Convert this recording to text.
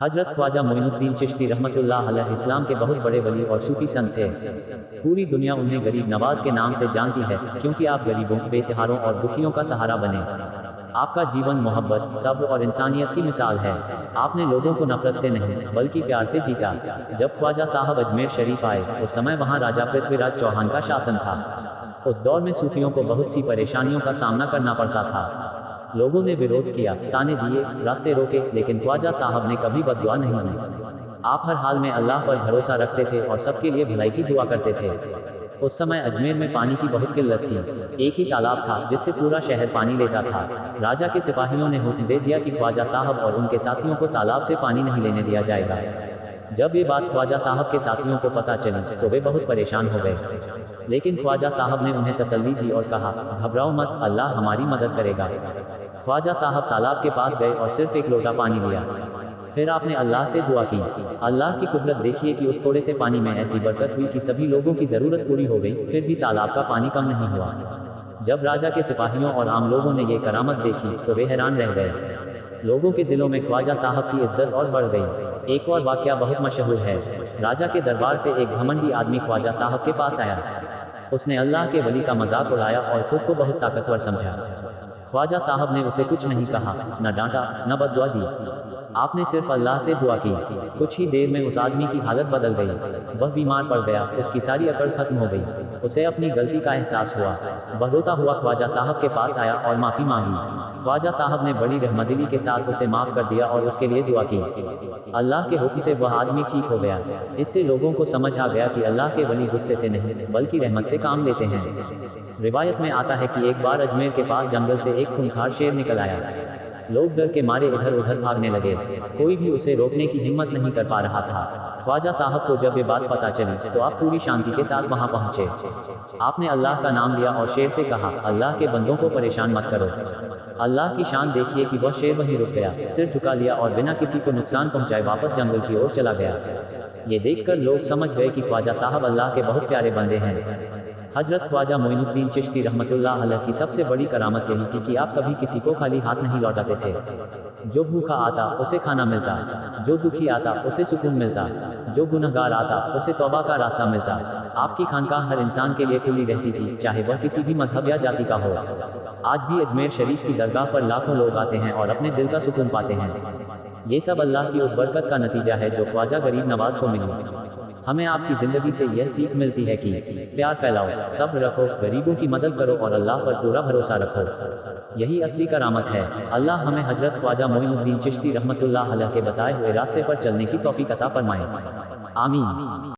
हजरत ख्वाजा मोइनुद्दीन चिश्ती रहमतुल्लाह अलैह इस्लाम के बहुत बड़े वली और सूफी संत थे। पूरी दुनिया उन्हें गरीब नवाज के नाम से जानती है, क्योंकि आप गरीबों, बेसहारों और दुखियों का सहारा बने। आपका जीवन मोहब्बत, सब्र और इंसानियत की मिसाल है। आपने लोगों को नफरत से नहीं बल्कि प्यार से जीता। जब ख्वाजा साहब अजमेर शरीफ आए, उस समय वहाँ राजा पृथ्वीराज चौहान का शासन था। उस दौर में सूफियों को बहुत सी परेशानियों का सामना करना पड़ता था। लोगों ने विरोध किया, ताने दिए, रास्ते रोके, लेकिन ख्वाजा साहब ने कभी बददुआ नहीं दी। आप हर हाल में अल्लाह पर भरोसा रखते थे और सबके लिए भलाई की दुआ करते थे। उस समय अजमेर में पानी की बहुत किल्लत थी। एक ही तालाब था जिससे पूरा शहर पानी लेता था। राजा के सिपाहियों ने हुक्म दे दिया कि ख्वाजा साहब और उनके साथियों को तालाब से पानी नहीं लेने दिया जाएगा। जब ये बात ख्वाजा साहब के साथियों को पता चली तो वे बहुत परेशान हो गए, लेकिन ख्वाजा साहब ने उन्हें तसल्ली दी और कहा, घबराओ मत, अल्लाह हमारी मदद करेगा। ख्वाजा साहब तालाब के पास गए और सिर्फ एक लोटा पानी लिया। फिर आपने अल्लाह से दुआ की। अल्लाह की कुदरत देखिए कि उस थोड़े से पानी में ऐसी बरकत हुई कि सभी लोगों की ज़रूरत पूरी हो गई, फिर भी तालाब का पानी कम नहीं हुआ। जब राजा के सिपाहियों और आम लोगों ने ये करामत देखी तो वे हैरान रह गए। लोगों के दिलों में ख्वाजा साहब की इज्जत और बढ़ गई। एक और वाकया बहुत मशहूर है। राजा के दरबार से एक घमंडी आदमी ख्वाजा साहब के पास आया। उसने अल्लाह के वली का मजाक उड़ाया और खुद को बहुत ताकतवर समझा। ख्वाजा साहब ने उसे कुछ नहीं कहा, न डांटा, न बददुआ दी। आपने सिर्फ अल्लाह से दुआ की। कुछ ही देर में उस आदमी की हालत बदल गई। वह बीमार पड़ गया, उसकी सारी अकड़ खत्म हो गई। उसे अपनी गलती का एहसास हुआ। वह रोता हुआ ख्वाजा साहब के पास आया और माफ़ी मांगी। ख्वाजा साहब ने बड़ी रहमदिली के साथ उसे माफ़ कर दिया और उसके लिए दुआ की। अल्लाह के हुक्म से वह आदमी ठीक हो गया। इससे लोगों को समझ आ गया कि अल्लाह के वली गुस्से से नहीं बल्कि रहमत से काम लेते हैं। रिवायत में आता है कि एक बार अजमेर के पास जंगल से एक खूंखार शेर निकल आया। लोग डर के मारे इधर उधर भागने लगे। कोई भी उसे रोकने की हिम्मत नहीं कर पा रहा था। ख्वाजा साहब को जब ये बात पता चली तो आप पूरी शांति के साथ वहां पहुंचे। आपने अल्लाह का नाम लिया और शेर से कहा, अल्लाह के बंदों को परेशान मत करो। अल्लाह की शान देखिए कि वह शेर वहीं रुक गया, सिर झुका लिया और बिना किसी को नुकसान पहुंचाए वापस जंगल की ओर चला गया। ये देखकर लोग समझ गए कि ख्वाजा साहब अल्लाह के बहुत प्यारे बंदे हैं। हजरत ख्वाजा मोइनुद्दीन चिश्ती रहमतुल्लाह अलैह की सबसे बड़ी करामत यही थी कि आप कभी किसी को खाली हाथ नहीं लौटाते थे। जो भूखा आता उसे खाना मिलता, जो दुखी आता उसे सुकून मिलता, जो गुनहगार आता उसे तौबा का रास्ता मिलता। आपकी खानकाह हर इंसान के लिए खुली रहती थी, चाहे वह किसी भी मजहब या जाति का हो। आज भी अजमेर शरीफ की दरगाह पर लाखों लोग आते हैं और अपने दिल का सुकून पाते हैं। ये सब अल्लाह की उस बरकत का नतीजा है जो ख्वाजा गरीब नवाज को मिली। हमें आपकी ज़िंदगी से यह सीख मिलती है कि प्यार फैलाओ, सब्र रखो, गरीबों की मदद करो और अल्लाह पर पूरा भरोसा रखो। यही असली करामत है। अल्लाह हमें हजरत ख्वाजा मोइनुद्दीन चिश्ती रहमतुल्लाह अलैह के बताए हुए रास्ते पर चलने की तौफीक अता फरमाए। आमीन।